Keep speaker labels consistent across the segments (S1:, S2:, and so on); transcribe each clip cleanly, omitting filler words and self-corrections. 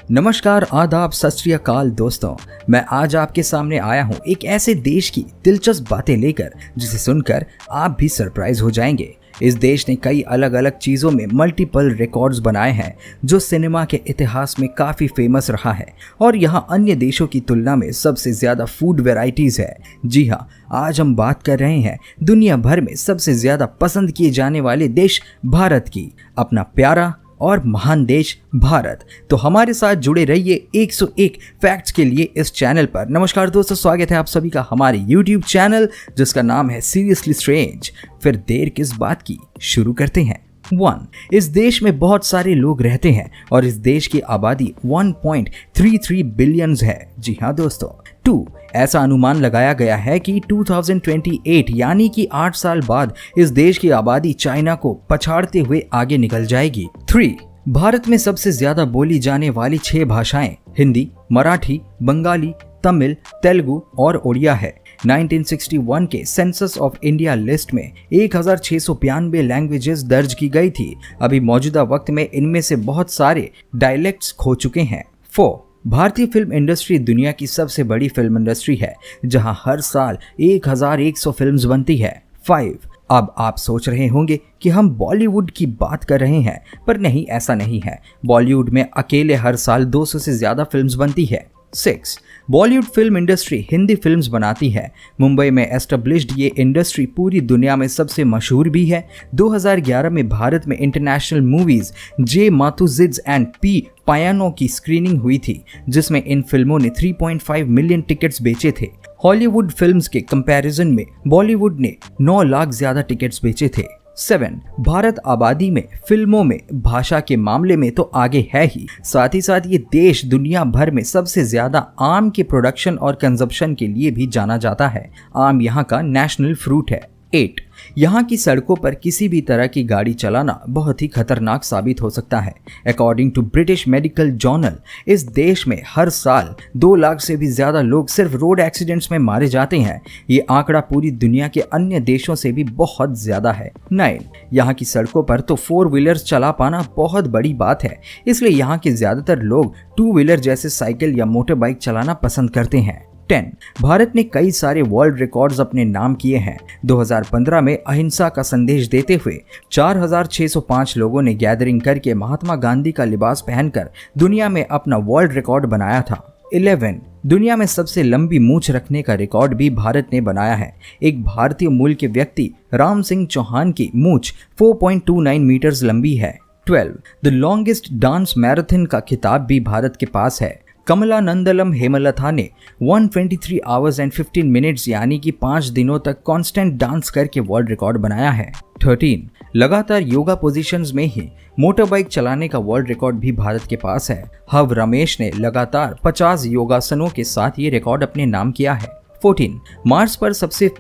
S1: नमस्कार, आदाब, सत श्री अकाल दोस्तों। मैं आज आपके सामने आया हूँ एक ऐसे देश की दिलचस्प बातें लेकर जिसे सुनकर आप भी सरप्राइज हो जाएंगे। इस देश ने कई अलग अलग चीज़ों में मल्टीपल रिकॉर्ड्स बनाए हैं जो सिनेमा के इतिहास में काफ़ी फेमस रहा है और यहाँ अन्य देशों की तुलना में सबसे ज़्यादा फूड वैरायटीज़ है। जी हाँ, आज हम बात कर रहे हैं दुनिया भर में सबसे ज़्यादा पसंद किए जाने वाले देश भारत की, अपना प्यारा और महान देश भारत। तो हमारे साथ जुड़े रहिए 101 फैक्ट्स के लिए इस चैनल पर। नमस्कार दोस्तों, स्वागत है आप सभी का हमारे YouTube चैनल जिसका नाम है सीरियसली स्ट्रेंज। फिर देर किस बात की, शुरू करते हैं। 1. इस देश में बहुत सारे लोग रहते हैं और इस देश की आबादी 1.33 बिलियन है। जी हाँ दोस्तों। 2. ऐसा अनुमान लगाया गया है कि 2028 यानी कि 8 साल बाद इस देश की आबादी चाइना को पछाड़ते हुए आगे निकल जाएगी। 3. भारत में सबसे ज्यादा बोली जाने वाली 6 भाषाएं हिंदी, मराठी, बंगाली, तमिल, तेलुगु और उड़िया है। 1961 के सेंसस ऑफ इंडिया लिस्ट में 1692 लैंग्वेजेस दर्ज की गई थी। अभी मौजूदा वक्त में इनमें से बहुत सारे डायलेक्ट्स खो चुके हैं। 4. भारतीय फिल्म इंडस्ट्री दुनिया की सबसे बड़ी फिल्म इंडस्ट्री है जहां हर साल 1100 फिल्म्स बनती है। 5. अब आप सोच रहे होंगे कि हम बॉलीवुड की बात कर रहे हैं, पर नहीं, ऐसा नहीं है। बॉलीवुड में अकेले हर साल 200 से ज्यादा फिल्म्स बनती है। 6. Bollywood film industry Hindi films बनाती है। मुंबई में एस्टेब्लिश्ड ये इंडस्ट्री पूरी दुनिया में सबसे मशहूर भी है। 2011 में भारत में इंटरनेशनल मूवीज जे माथुजिड्स एंड पी पायानो की स्क्रीनिंग हुई थी जिसमें इन फिल्मों ने 3.5 मिलियन टिकट्स बेचे थे। हॉलीवुड फिल्म्स के कंपैरिजन में बॉलीवुड ने 9 लाख ज्यादा टिकट्स बेचे थे। 7. भारत आबादी में, फिल्मों में, भाषा के मामले में तो आगे है ही, साथ ही साथ ये देश दुनिया भर में सबसे ज्यादा आम के प्रोडक्शन और कंजप्शन के लिए भी जाना जाता है। आम यहाँ का नेशनल फ्रूट है। 8. यहाँ की सड़कों पर किसी भी तरह की गाड़ी चलाना बहुत ही खतरनाक साबित हो सकता है। According to British medical journal, इस देश में हर साल 2 लाख से भी ज्यादा लोग सिर्फ रोड एक्सीडेंट्स में मारे जाते हैं। ये आंकड़ा पूरी दुनिया के अन्य देशों से भी बहुत ज्यादा है। 9. यहाँ की सड़कों पर तो 4 व्हीलर्स चला पाना बहुत बड़ी बात है, इसलिए यहाँ के ज्यादातर लोग 2 व्हीलर जैसे साइकिल या मोटर बाइक चलाना पसंद करते हैं। 10. भारत ने कई सारे वर्ल्ड रिकॉर्ड्स अपने नाम किए हैं। 2015 में अहिंसा का संदेश देते हुए 4605 लोगों ने गैदरिंग करके महात्मा गांधी का लिबास पहनकर दुनिया में अपना वर्ल्ड रिकॉर्ड बनाया था। 11. दुनिया में सबसे लंबी मूंछ रखने का रिकॉर्ड भी भारत ने बनाया है। एक भारतीय मूल के व्यक्ति राम सिंह चौहान की मूंछ 4.29 मीटर्स लंबी है। 12. द लॉन्गेस्ट डांस मैराथन का खिताब भी भारत के पास है। कमला नंदलम हेमलथा ने 123 आवर्स एंड 15 मिनट्स यानी कि 5 दिनों तक कांस्टेंट डांस करके वर्ल्ड रिकॉर्ड बनाया है। 13. लगातार योगा पोजीशंस में ही मोटर बाइक चलाने का वर्ल्ड रिकॉर्ड भी भारत के पास है। हव रमेश ने लगातार 50 योगासनों के साथ ये रिकॉर्ड अपने नाम किया है। 14. मार्स पर सबसे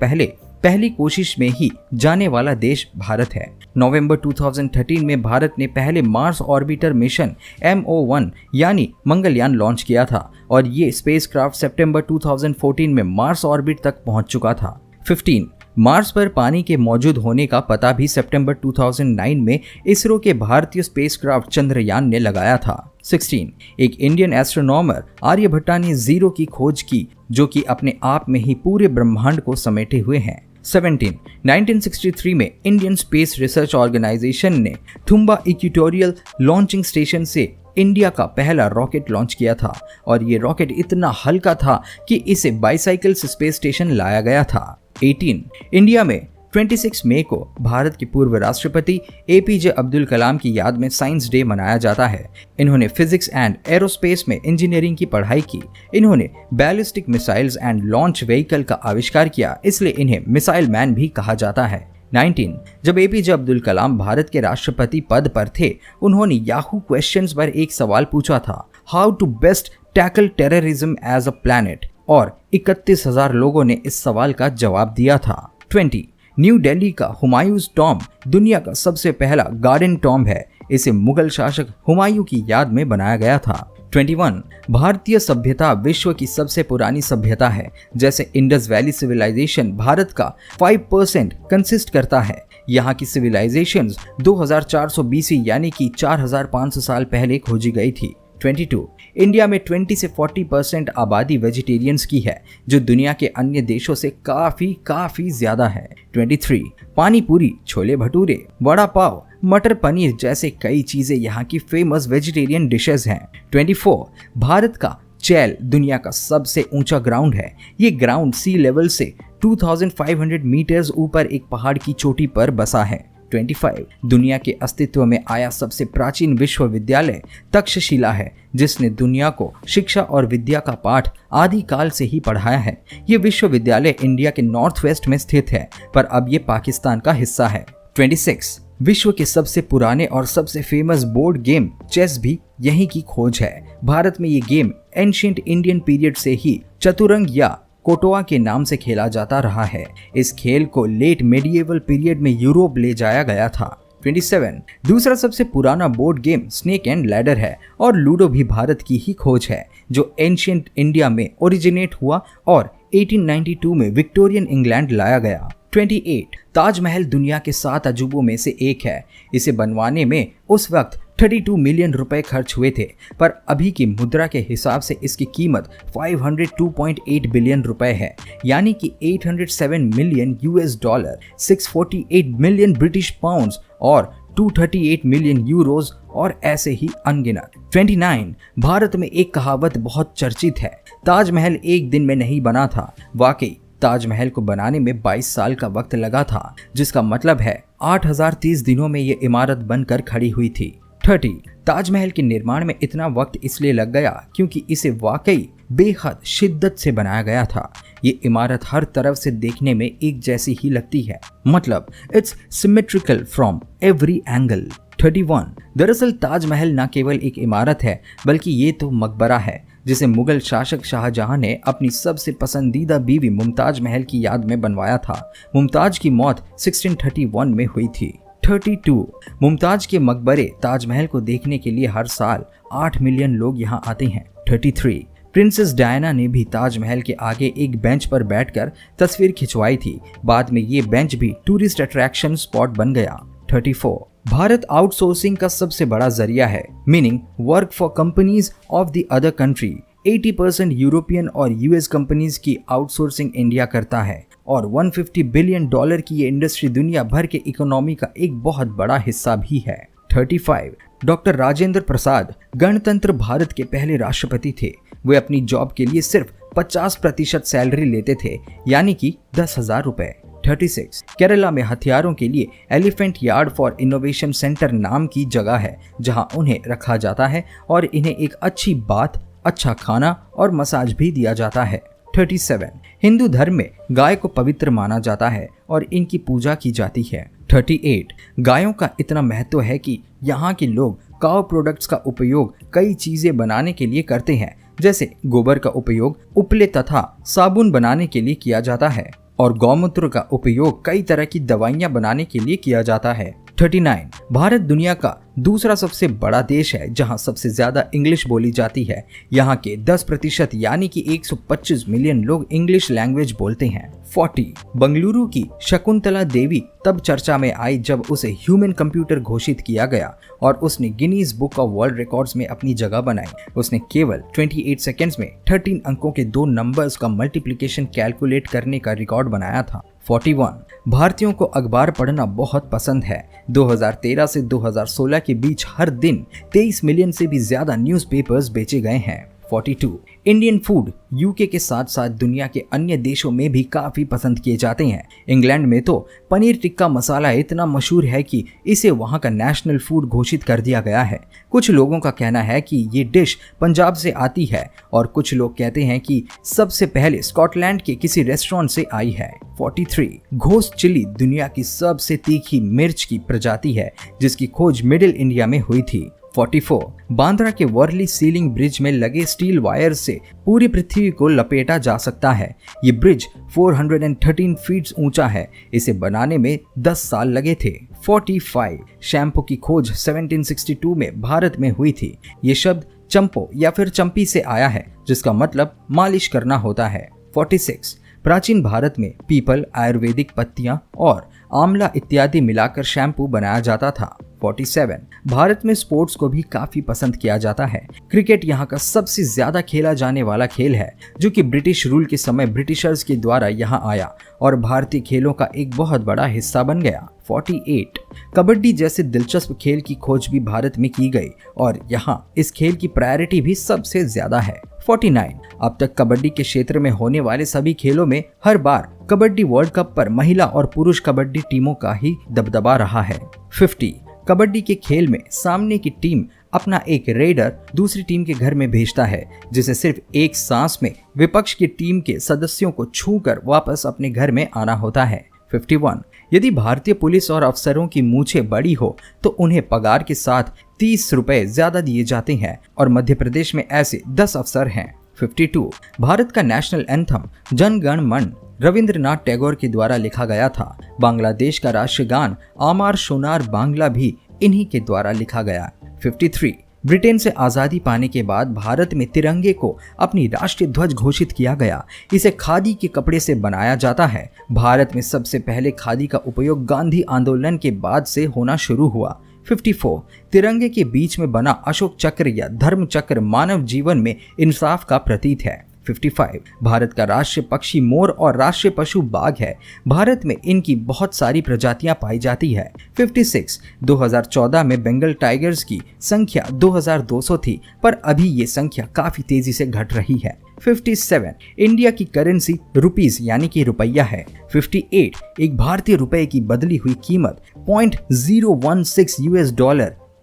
S1: पहली कोशिश में ही जाने वाला देश भारत है। नवंबर 2013 में भारत ने पहले मार्स ऑर्बिटर मिशन MO1 यानी मंगलयान लॉन्च किया था और ये स्पेसक्राफ्ट सितंबर 2014 में मार्स ऑर्बिट तक पहुंच चुका था। 15. मार्स पर पानी के मौजूद होने का पता भी सितंबर 2009 में इसरो के भारतीय स्पेसक्राफ्ट चंद्रयान ने लगाया था। 16. एक इंडियन एस्ट्रोनॉमर आर्यभट्टा ने जीरो की खोज की जो कि अपने आप में ही पूरे ब्रह्मांड को समेटे हुए हैं। 17. 1963 में इंडियन स्पेस रिसर्च ऑर्गेनाइजेशन ने थुम्बा इक्वेटोरियल लॉन्चिंग स्टेशन से इंडिया का पहला रॉकेट लॉन्च किया था और ये रॉकेट इतना हल्का था कि इसे बाईसाइकिल से स्पेस स्टेशन लाया गया था। 18. इंडिया में 26 मई को भारत के पूर्व राष्ट्रपति APJ अब्दुल कलाम की याद में साइंस डे मनाया जाता है। इन्होंने फिजिक्स एंड एरोस्पेस में इंजीनियरिंग की पढ़ाई की। इन्होंने ballistic missiles and launch vehicle का आविष्कार किया, इसलिए इन्हें मिसाइल मैन भी कहा जाता है। 19. जब APJ अब्दुल कलाम भारत के राष्ट्रपति पद पर थे, उन्होंने याहू क्वेश्चंस पर एक सवाल पूछा था, how to best tackle terrorism as a planet, और 31,000 लोगों ने इस सवाल का जवाब दिया था। 20. न्यू दिल्ली का हुमायूंस टॉम्ब दुनिया का सबसे पहला गार्डन टॉम्ब है। इसे मुगल शासक हुमायूं की याद में बनाया गया था। 21. भारतीय सभ्यता विश्व की सबसे पुरानी सभ्यता है। जैसे इंडस वैली सिविलाइजेशन भारत का 5% कंसिस्ट करता है। यहाँ की सिविलाइजेशंस 2400 BC यानी कि 4500 साल पहले खोजी गई थी। 22 इंडिया में 20 से 40% आबादी वेजिटेरियंस की है, जो दुनिया के अन्य देशों से काफी ज्यादा है। 23 पानी पूरी, छोले भटूरे, वड़ा पाव, मटर पनीर जैसे कई चीजें यहाँ की फेमस वेजिटेरियन डिशेस हैं। 24 भारत का चैल दुनिया का सबसे ऊंचा ग्राउंड है। ये ग्राउंड सी लेवल से 2500 मीटर्स ऊपर एक पहाड़ की चोटी पर बसा है। 25 दुनिया के अस्तित्व में आया सबसे प्राचीन विश्वविद्यालय तक्षशिला है, जिसने दुनिया को शिक्षा और विद्या का पाठ आदि काल से ही पढ़ाया है। ये विश्वविद्यालय इंडिया के नॉर्थ वेस्ट में स्थित है, पर अब ये पाकिस्तान का हिस्सा है। 26 विश्व के सबसे पुराने और सबसे फेमस बोर्ड गेम चेस भी यहीं की खोज है। भारत में ये गेम एंशिएंट इंडियन पीरियड से ही चतुरंग या कोटोआ के नाम से खेला जाता रहा है। इस खेल को लेट मेडिएवल पीरियड में यूरोप ले जाया गया था। 27 दूसरा सबसे पुराना board game snake and ladder है और लूडो भी भारत की ही खोज है, जो एंशिएंट इंडिया में ओरिजिनेट हुआ और 1892 में विक्टोरियन इंग्लैंड लाया गया। 28 ताजमहल दुनिया के 7 अजूबों में से एक है। इसे बनवाने में उस वक्त 32 मिलियन रुपए खर्च हुए थे, पर अभी की मुद्रा के हिसाब से इसकी कीमत 502.8 बिलियन रुपए है, यानी कि 807 million US dollar, 648 million British pounds और 238 मिलियन यूरोज और ऐसे ही अनगिनत। 29 भारत में एक कहावत बहुत चर्चित है, ताजमहल एक दिन में नहीं बना था। वाकई ताजमहल को बनाने में 22 साल का वक्त लगा था, जिसका मतलब है 8030 दिनों में ये इमारत बनकर खड़ी हुई थी। 30 ताजमहल के निर्माण में इतना वक्त इसलिए लग गया क्योंकि इसे वाकई बेहद शिद्दत से बनाया गया था। ये इमारत हर तरफ से देखने में एक जैसी ही लगती है, मतलब it's symmetrical from every angle. 31 दरअसल ताजमहल न केवल एक इमारत है, बल्कि ये तो मकबरा है, जिसे मुगल शासक शाहजहां ने अपनी सबसे पसंदीदा बीवी मुमताज महल की याद में बनवाया था। मुमताज की मौत 1631 में हुई थी। 32 मुमताज के मकबरे ताजमहल को देखने के लिए हर साल 8 मिलियन लोग यहाँ आते हैं। 33 प्रिंसेस डायना ने भी ताजमहल के आगे एक बेंच पर बैठकर तस्वीर खिंचवाई थी। बाद में ये बेंच भी टूरिस्ट अट्रैक्शन स्पॉट बन गया। 34 भारत आउटसोर्सिंग का सबसे बड़ा जरिया है, meaning work for companies of the other country. 80% European और यूएस कंपनीज की आउटसोर्सिंग इंडिया करता है और 150 बिलियन डॉलर की ये इंडस्ट्री दुनिया भर के इकोनॉमी का एक बहुत बड़ा हिस्सा भी है। 35 डॉक्टर राजेंद्र प्रसाद गणतंत्र भारत के पहले राष्ट्रपति थे। वे अपनी जॉब के लिए सिर्फ 50% सैलरी लेते थे, यानी कि 10,000 रुपए। 36 केरला में हथियारों के लिए elephant yard for innovation centre नाम की जगह है, जहां उन्हें रखा जाता है और इन्हें एक अच्छी बात, अच्छा खाना और मसाज भी दिया जाता है। 37 हिंदू धर्म में गाय को पवित्र माना जाता है और इनकी पूजा की जाती है। 38 गायों का इतना महत्व है कि यहाँ के लोग काउ प्रोडक्ट्स का उपयोग कई चीजें बनाने के लिए करते हैं, जैसे गोबर का उपयोग उपले तथा साबुन बनाने के लिए किया जाता है और गौमूत्र का उपयोग कई तरह की दवाइयां बनाने के लिए किया जाता है। 39 भारत दुनिया का दूसरा सबसे बड़ा देश है, जहां सबसे ज्यादा इंग्लिश बोली जाती है। यहाँ के 10% यानी कि 125 मिलियन लोग इंग्लिश लैंग्वेज बोलते हैं। 40 बंगलुरु की शकुंतला देवी तब चर्चा में आई जब उसे ह्यूमन कंप्यूटर घोषित किया गया और उसने Guinness book of world records में अपनी जगह बनाई। उसने केवल 28 सेकेंड्स में 13 अंकों के 2 नंबर्स का मल्टीप्लिकेशन कैलकुलेट करने का रिकॉर्ड बनाया था। 41 भारतीयों को अखबार पढ़ना बहुत पसंद है। 2013 से 2016 के बीच हर दिन 23 मिलियन से भी ज्यादा न्यूज़पेपर्स बेचे गए हैं। 42 इंडियन फूड यूके के साथ साथ दुनिया के अन्य देशों में भी काफी पसंद किए जाते हैं। इंग्लैंड में तो पनीर टिक्का मसाला इतना मशहूर है कि इसे वहां का नेशनल फूड घोषित कर दिया गया है। कुछ लोगों का कहना है कि ये डिश पंजाब से आती है और कुछ लोग कहते हैं कि सबसे पहले स्कॉटलैंड के किसी रेस्टोरेंट से आई है। 43 घोस्ट चिली दुनिया की सबसे तीखी मिर्च की प्रजाति है, जिसकी खोज मिडिल इंडिया में हुई थी। 44 बांद्रा के वर्ली सीलिंग ब्रिज में लगे स्टील वायर से पूरी पृथ्वी को लपेटा जा सकता है। ये ब्रिज 413 फीट ऊंचा है। इसे बनाने में 10 साल लगे थे। 45 शैम्पू की खोज 1762 में भारत में हुई थी। ये शब्द चंपो या फिर चंपी से आया है, जिसका मतलब मालिश करना होता है। 46 प्राचीन भारत में पीपल, आयुर्वेदिक पत्तियां और आंवला इत्यादि मिलाकर शैम्पू बनाया जाता था। 47 भारत में स्पोर्ट्स को भी काफी पसंद किया जाता है। क्रिकेट यहाँ का सबसे ज्यादा खेला जाने वाला खेल है, जो कि ब्रिटिश रूल के समय ब्रिटिशर्स के द्वारा यहाँ आया और भारतीय खेलों का एक बहुत बड़ा हिस्सा बन गया। 48 कबड्डी जैसे दिलचस्प खेल की खोज भी भारत में की गई और यहाँ इस खेल की प्रायोरिटी भी सबसे ज्यादा है। 49 अब तक कबड्डी के क्षेत्र में होने वाले सभी खेलों में हर बार कबड्डी वर्ल्ड कप पर महिला और पुरुष कबड्डी टीमों का ही दबदबा रहा है। 50 कबड्डी के खेल में सामने की टीम अपना एक रेडर दूसरी टीम के घर में भेजता है, जिसे सिर्फ एक सांस में विपक्ष की टीम के सदस्यों को छूकर वापस अपने घर में आना होता है। 51 यदि भारतीय पुलिस और अफसरों की मूछें बड़ी हो तो उन्हें पगार के साथ 30 रुपए ज्यादा दिए जाते हैं और मध्य प्रदेश में ऐसे 10 अफसर हैं। 52 भारत का नेशनल एंथम जन गण मन रविंद्रनाथ टैगोर के द्वारा लिखा गया था। बांग्लादेश का राष्ट्रीय गान आमार सोनार बांग्ला भी इन्हीं के द्वारा लिखा गया। 53 ब्रिटेन से आज़ादी पाने के बाद भारत में तिरंगे को अपनी राष्ट्रीय ध्वज घोषित किया गया। इसे खादी के कपड़े से बनाया जाता है। भारत में सबसे पहले खादी का उपयोग गांधी आंदोलन के बाद से होना शुरू हुआ। 54 तिरंगे के बीच में बना अशोक चक्र या धर्म चक्र मानव जीवन में इंसाफ का प्रतीक है। 55 भारत का राष्ट्रीय पक्षी मोर और राष्ट्रीय पशु बाघ है। भारत में इनकी बहुत सारी प्रजातियां पाई जाती है। 56 2014 में बंगाल टाइगर्स की संख्या 2200 थी, पर अभी ये संख्या काफी तेजी से घट रही है। 57 इंडिया की करेंसी रुपीस यानी कि रुपया है। 58 एक भारतीय रुपए की बदली हुई कीमत $0.016 US,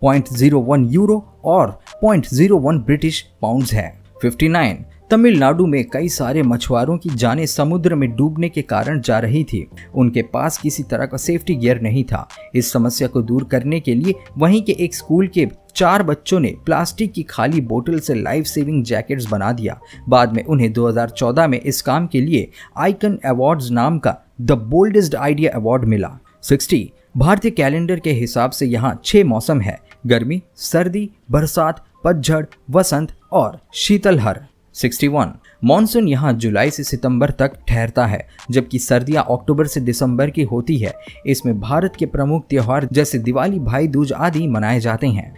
S1: 0.01 यूरो और 0.01 ब्रिटिश पाउंड्स है। 59 तमिलनाडु में कई सारे मछुआरों की जानें समुद्र में डूबने के कारण जा रही थी। उनके पास किसी तरह का सेफ्टी गियर नहीं था। इस समस्या को दूर करने के लिए वहीं के एक स्कूल के 4 बच्चों ने प्लास्टिक की खाली बोतल से लाइफ सेविंग जैकेट्स बना दिया। बाद में उन्हें 2014 में इस काम के लिए आइकन अवार्ड्स नाम का द बोल्डेस्ट आइडिया अवार्ड मिला। 60 भारतीय कैलेंडर के हिसाब से यहाँ 6 मौसम है: गर्मी, सर्दी, बरसात, पतझड़, वसंत और शीतलहर। 61 मॉनसून यहाँ जुलाई से सितंबर तक ठहरता है, जबकि सर्दियाँ अक्टूबर से दिसंबर की होती है। इसमें भारत के प्रमुख त्योहार जैसे दिवाली, भाई दूज आदि मनाए जाते हैं।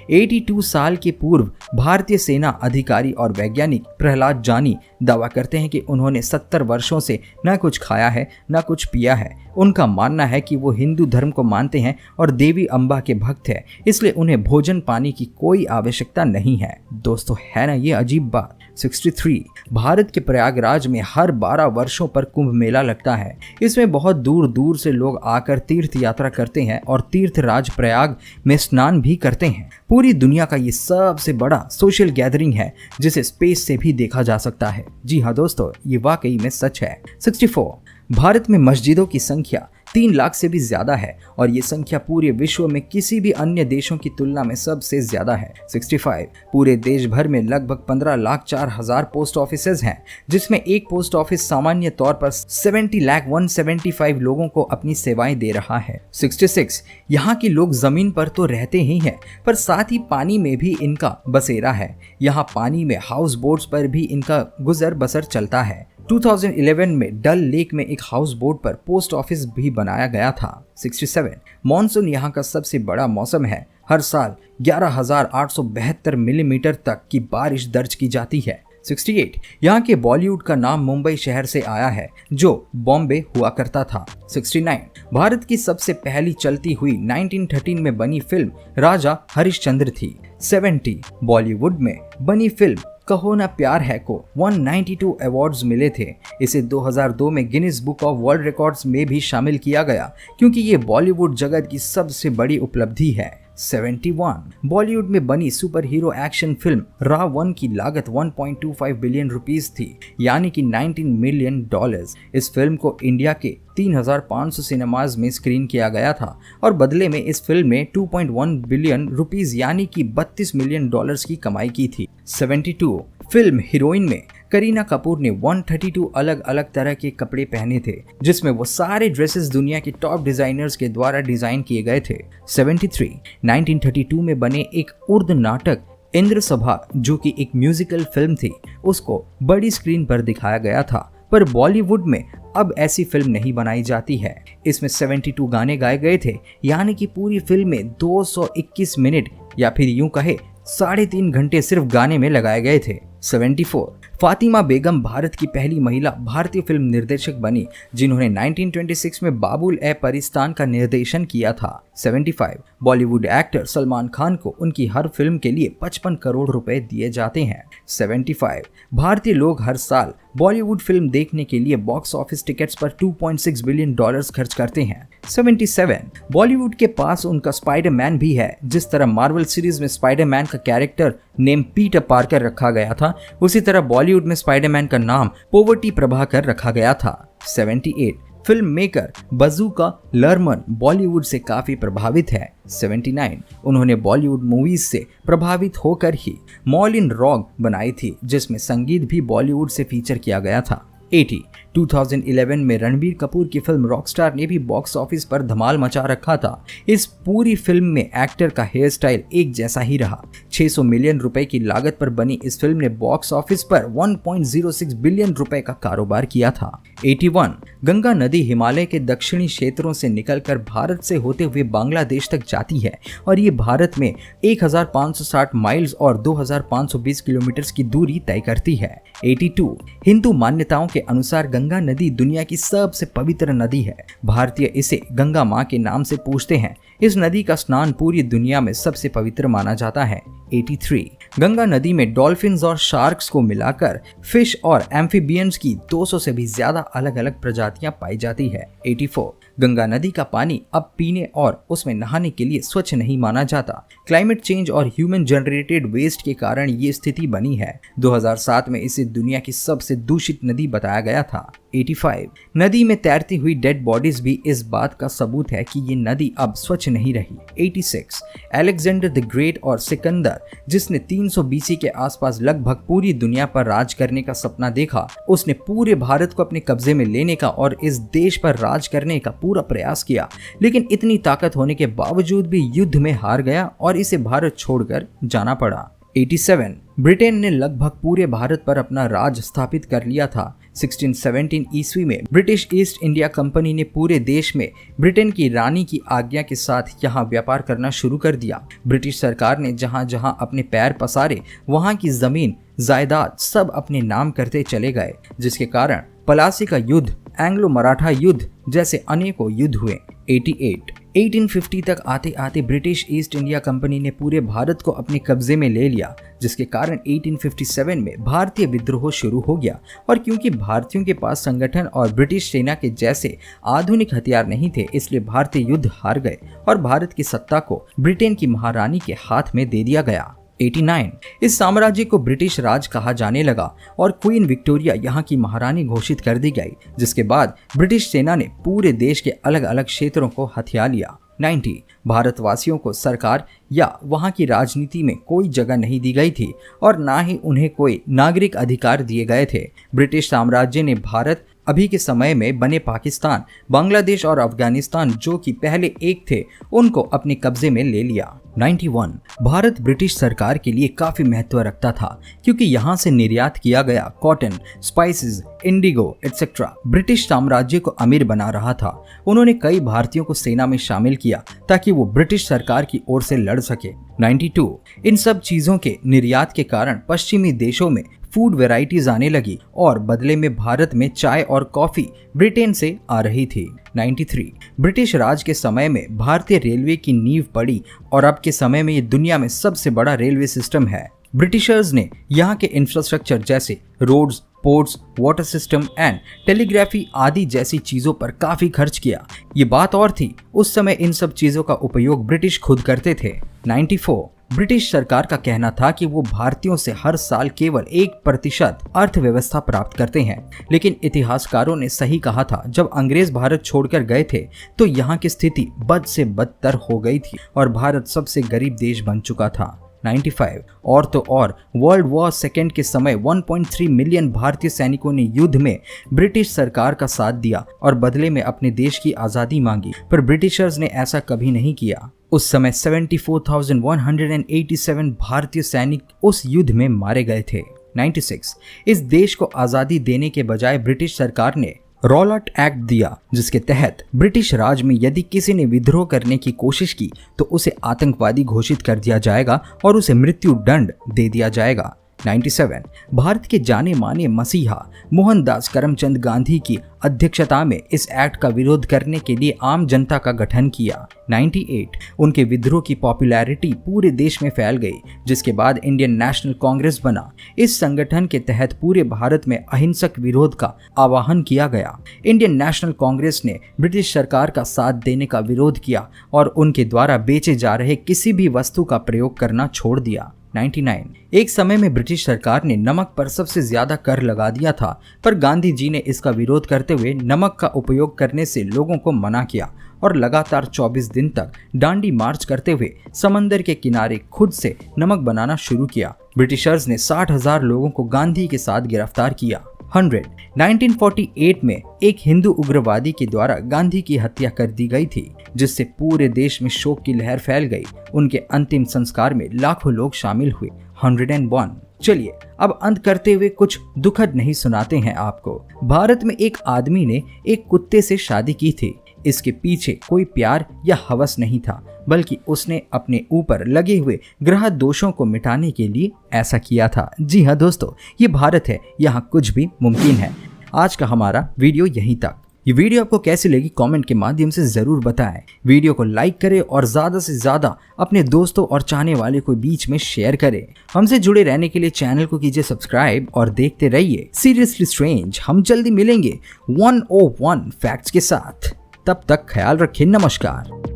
S1: 82 साल के पूर्व भारतीय सेना अधिकारी और वैज्ञानिक प्रहलाद जानी दावा करते हैं कि उन्होंने 70 वर्षों से न कुछ खाया है न कुछ पिया है। उनका मानना है कि वो हिंदू धर्म को मानते हैं और देवी अम्बा के भक्त हैं, इसलिए उन्हें भोजन पानी की कोई आवश्यकता नहीं है। दोस्तों, है ना ये अजीब बात। 63 भारत के प्रयागराज में हर 12 वर्षों पर कुंभ मेला लगता है। इसमें बहुत दूर दूर से लोग आकर तीर्थ यात्रा करते हैं और तीर्थराज प्रयाग में स्नान भी करते हैं। पूरी दुनिया का ये सबसे बड़ा सोशल गैदरिंग है, जिसे स्पेस से भी देखा जा सकता है। जी हाँ दोस्तों, ये वाकई में सच है। 64 भारत में मस्जिदों की संख्या 3 लाख से भी ज्यादा है और ये संख्या पूरे विश्व में किसी भी अन्य देशों की तुलना में सबसे ज्यादा है। 65 पूरे देश भर में लगभग 15,04,000 पोस्ट ऑफिसेज हैं, जिसमें एक पोस्ट ऑफिस सामान्य तौर पर 70,175 लोगों को अपनी सेवाएं दे रहा है। 66 यहाँ के लोग जमीन पर तो रहते ही हैं, पर साथ ही पानी में भी इनका बसेरा है। यहाँ पानी में हाउस बोट्स पर भी इनका गुजर बसर चलता है। 2011 में डल लेक में एक हाउस बोट पर पोस्ट ऑफिस भी बनाया गया था। 67 मॉनसून यहाँ का सबसे बड़ा मौसम है। हर साल 11,872 मिलीमीटर तक की बारिश दर्ज की जाती है। 68 यहाँ के बॉलीवुड का नाम मुंबई शहर से आया है, जो बॉम्बे हुआ करता था। 69 भारत की सबसे पहली चलती हुई 1913 में बनी फिल्म राजा हरिश्चंद्र थी। 70 बॉलीवुड में बनी फिल्म कहो ना प्यार है को 192 अवार्ड्स मिले थे। इसे 2002 में Guinness book of world records में भी शामिल किया गया, क्योंकि ये बॉलीवुड जगत की सबसे बड़ी उपलब्धि है। 71 बॉलीवुड में बनी सुपर हीरो एक्शन फिल्म रा 1 की लागत 1.25 बिलियन रुपीस थी, यानी कि $19 मिलियन। इस फिल्म को इंडिया के 3,500 सिनेमाज में स्क्रीन किया गया था और बदले में इस फिल्म ने 2.1 बिलियन रुपीस यानी कि $32 मिलियन की कमाई की थी। 72 फिल्म हीरोइन में करीना कपूर ने 132 अलग अलग तरह के कपड़े पहने थे, जिसमें वो सारे ड्रेसेस दुनिया के टॉप डिजाइनर्स के द्वारा डिजाइन किए गए थे। 73 1932 में बने एक उर्दू नाटक इंद्र सभा, जो कि एक म्यूजिकल फिल्म थी, उसको बड़ी स्क्रीन पर दिखाया गया था। पर बॉलीवुड में अब ऐसी फिल्म नहीं बनाई जाती है। इसमें 72 गाने गाए गए थे, यानी कि पूरी फिल्म में 221 मिनट या फिर यूं कहे 3.5 घंटे सिर्फ गाने में लगाए गए थे। 74 फातिमा बेगम भारत की पहली महिला भारतीय फिल्म निर्देशक बनी, जिन्होंने 1926 में बाबुल ए परिस्तान का निर्देशन किया था। 75 बॉलीवुड एक्टर सलमान खान को उनकी हर फिल्म के लिए 55 करोड़ रुपए दिए जाते हैं। 75 भारतीय लोग हर साल बॉलीवुड फिल्म देखने के लिए बॉक्स ऑफिस टिकट्स पर $2.6 बिलियन खर्च करते हैं। 77 बॉलीवुड के पास उनका स्पाइडरमैन भी है। जिस तरह मार्वल सीरीज में स्पाइडरमैन का कैरेक्टर नेम पीटर पार्कर रखा गया था, उसी तरह बॉलीवुड में स्पाइडरमैन का नाम पोवर्टी प्रभाकर रखा गया था। 78 फिल्म मेकर बजूका लर्मन बॉलीवुड से काफी प्रभावित है। 79 उन्होंने बॉलीवुड मूवीज से प्रभावित होकर ही मॉलिन रॉक बनाई थी, जिसमें संगीत भी बॉलीवुड से फीचर किया गया था। 80 2011 में रणबीर कपूर की फिल्म रॉकस्टार ने भी बॉक्स ऑफिस पर धमाल मचा रखा था। इस पूरी फिल्म में एक्टर का हेयर स्टाइल एक जैसा ही रहा। 600 मिलियन रुपए की लागत पर बनी इस फिल्म ने बॉक्स ऑफिस पर 1.06 बिलियन रुपए का कारोबार किया था। 81 गंगा नदी हिमालय के दक्षिणी क्षेत्रों से निकलकर भारत से होते हुए बांग्लादेश तक जाती है और ये भारत में 1560 माइल्स और 2520 किलोमीटर की दूरी तय करती है। 82 हिंदू मान्यताओं के अनुसार गंगा नदी दुनिया की सबसे पवित्र नदी है। भारतीय इसे गंगा माँ के नाम से पूजते हैं। इस नदी का स्नान पूरी दुनिया में सबसे पवित्र माना जाता है। 83 गंगा नदी में डॉल्फिन्स और शार्क्स को मिलाकर फिश और एम्फीबियंस की 200 से भी ज्यादा अलग अलग प्रजातियां पाई जाती है। 84 गंगा नदी का पानी अब पीने और उसमें नहाने के लिए स्वच्छ नहीं माना जाता। क्लाइमेट चेंज और ह्यूमन जनरेटेड वेस्ट के कारण ये स्थिति बनी है। 2007 में इसे दुनिया की सबसे दूषित नदी बताया गया था। 85 नदी में तैरती हुई डेड बॉडीज भी इस बात का सबूत है कि ये नदी अब स्वच्छ नहीं रही। 86 अलेक्जेंडर द ग्रेट और सिकंदर, जिसने 300 BC के आसपास लगभग पूरी दुनिया पर राज करने का सपना देखा, उसने पूरे भारत को अपने कब्जे में लेने का और इस देश पर राज करने का पूरा प्रयास किया, लेकिन इतनी ताकत होने के बावजूद भी युद्ध में हार गया और इसे भारत छोड़कर जाना पड़ा। 87 ब्रिटेन ने लगभग पूरे भारत पर अपना राज स्थापित कर लिया था। 1617 ईस्वी में ब्रिटिश ईस्ट इंडिया कंपनी ने पूरे देश में ब्रिटेन की रानी की आज्ञा के साथ यहाँ व्यापार करना शुरू कर दिया। ब्रिटिश सरकार ने जहाँ जहाँ अपने पैर पसारे वहाँ की जमीन जायदाद सब अपने नाम करते चले गए, जिसके कारण पलासी का युद्ध, एंग्लो मराठा युद्ध जैसे अनेकों युद्ध हुए। 88 1850 तक आते आते ब्रिटिश ईस्ट इंडिया कंपनी ने पूरे भारत को अपने कब्जे में ले लिया, जिसके कारण 1857 में भारतीय विद्रोह शुरू हो गया। और क्योंकि भारतीयों के पास संगठन और ब्रिटिश सेना के जैसे आधुनिक हथियार नहीं थे, इसलिए भारतीय युद्ध हार गए और भारत की सत्ता को ब्रिटेन की महारानी के हाथ में दे दिया गया। 89 इस साम्राज्य को ब्रिटिश राज कहा जाने लगा और क्वीन विक्टोरिया यहाँ की महारानी घोषित कर दी गई, जिसके बाद ब्रिटिश सेना ने पूरे देश के अलग अलग क्षेत्रों को हथिया लिया। 90 भारतवासियों को सरकार या वहाँ की राजनीति में कोई जगह नहीं दी गई थी और ना ही उन्हें कोई नागरिक अधिकार दिए गए थे। ब्रिटिश साम्राज्य ने भारत, अभी के समय में बने पाकिस्तान, बांग्लादेश और अफगानिस्तान, जो कि पहले एक थे, उनको अपने कब्जे में ले लिया। 91 भारत ब्रिटिश सरकार के लिए काफी महत्व रखता था, क्योंकि यहाँ से निर्यात किया गया cotton, spices, Indigo etcetera British साम्राज्य को अमीर बना रहा था। उन्होंने कई भारतीयों को सेना में शामिल किया ताकि वो ब्रिटिश सरकार की ओर से लड़ सके। 92 इन सब चीजों के निर्यात के कारण पश्चिमी देशों में फूड वैरायटीज आने लगी और बदले में भारत में चाय और कॉफी ब्रिटेन से आ रही थी। 93 ब्रिटिश राज के समय में भारतीय रेलवे की नींव पड़ी और अब के समय में ये दुनिया में सबसे बड़ा रेलवे सिस्टम है। ब्रिटिशर्स ने यहाँ के इंफ्रास्ट्रक्चर जैसे roads, ports, water system and telegraphy आदि जैसी चीजों पर काफी खर्च किया। ये बात और थी, उस समय इन सब चीजों का उपयोग ब्रिटिश खुद करते थे। 94 ब्रिटिश सरकार का कहना था कि वो भारतीयों से हर साल केवल 1% अर्थव्यवस्था प्राप्त करते हैं, लेकिन इतिहासकारों ने सही कहा था। जब अंग्रेज भारत छोड़कर गए थे तो यहाँ की स्थिति बद से बदतर हो गई थी और भारत सबसे गरीब देश बन चुका था। 95 और तो और वर्ल्ड वॉर सेकेंड के समय 1.3 मिलियन भारतीय सैनिकों ने युद्ध में ब्रिटिश सरकार का साथ दिया और बदले में अपने देश की आज़ादी मांगी, पर ब्रिटिशर्स ने ऐसा कभी नहीं किया। उस समय 74,187 भारतीय सैनिक उस युद्ध में मारे गए थे। 96। इस देश को आज़ादी देने के बजाय ब्रिटिश सरकार ने रॉलट एक्ट दिया, जिसके तहत ब्रिटिश राज में यदि किसी ने विद्रोह करने की कोशिश की तो उसे आतंकवादी घोषित कर दिया जाएगा और उसे मृत्यु दंड दे दिया जाएगा। 97। भारत के जाने माने मसीहा मोहनदास करमचंद गांधी की अध्यक्षता में इस एक्ट का विरोध करने के लिए आम जनता का गठन किया। 98। उनके विद्रोह की पॉपुलैरिटी पूरे देश में फैल गई, जिसके बाद इंडियन नेशनल कांग्रेस बना। इस संगठन के तहत पूरे भारत में अहिंसक विरोध का आह्वान किया गया। इंडियन नेशनल कांग्रेस ने ब्रिटिश सरकार का साथ देने का विरोध किया और उनके द्वारा बेचे जा रहे किसी भी वस्तु का प्रयोग करना छोड़ दिया। 99। एक समय में ब्रिटिश सरकार ने नमक पर सबसे ज्यादा कर लगा दिया था, पर गांधी जी ने इसका विरोध करते हुए नमक का उपयोग करने से लोगों को मना किया और लगातार 24 दिन तक डांडी मार्च करते हुए समंदर के किनारे खुद से नमक बनाना शुरू किया। ब्रिटिशर्स ने 60,000 लोगों को गांधी के साथ गिरफ्तार किया। 100। 1948 में एक हिंदू उग्रवादी के द्वारा गांधी की हत्या कर दी गई थी, जिससे पूरे देश में शोक की लहर फैल गई। उनके अंतिम संस्कार में लाखों लोग शामिल हुए। 101। चलिए अब अंत करते हुए कुछ दुखद नहीं सुनाते हैं आपको। भारत में एक आदमी ने एक कुत्ते से शादी की थी। इसके पीछे कोई प्यार या हवस नहीं था, बल्कि उसने अपने ऊपर लगे हुए ग्रह दोषों को मिटाने के लिए ऐसा किया था। जी हाँ दोस्तों, ये भारत है, यहाँ कुछ भी मुमकिन है। आज का हमारा वीडियो यहीं तक। ये वीडियो आपको कैसी लगी कमेंट के माध्यम से जरूर बताएं। वीडियो को लाइक करें और ज्यादा से ज्यादा अपने दोस्तों और चाहने वाले को बीच में शेयर करें। हमसे जुड़े रहने के लिए चैनल को कीजिए सब्सक्राइब और देखते रहिए सीरियसली स्ट्रेंज। हम जल्दी मिलेंगे 101 फैक्ट्स के साथ। तब तक ख्याल रखें। नमस्कार।